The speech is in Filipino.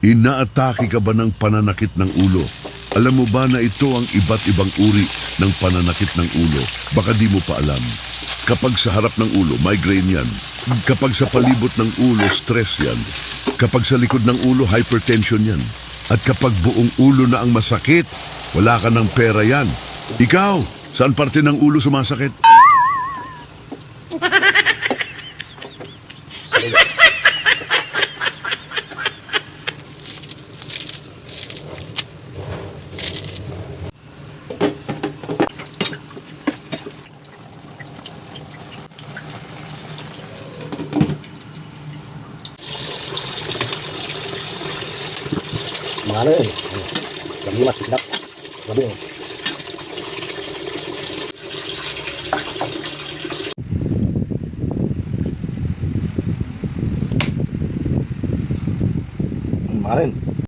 Inaatake ka ba ng pananakit ng ulo? Alam mo ba na ito ang iba't ibang uri ng pananakit ng ulo? Baka di mo pa alam. Kapag sa harap ng ulo, migraine yan. Kapag sa palibot ng ulo, stress yan. Kapag sa likod ng ulo, hypertension yan. At kapag buong ulo na ang masakit, wala ka ng pera yan. Ikaw, saan parte ng ulo sumasakit? Mga ano yun, gamimas na sila. Grabe yun. Mga ano yun.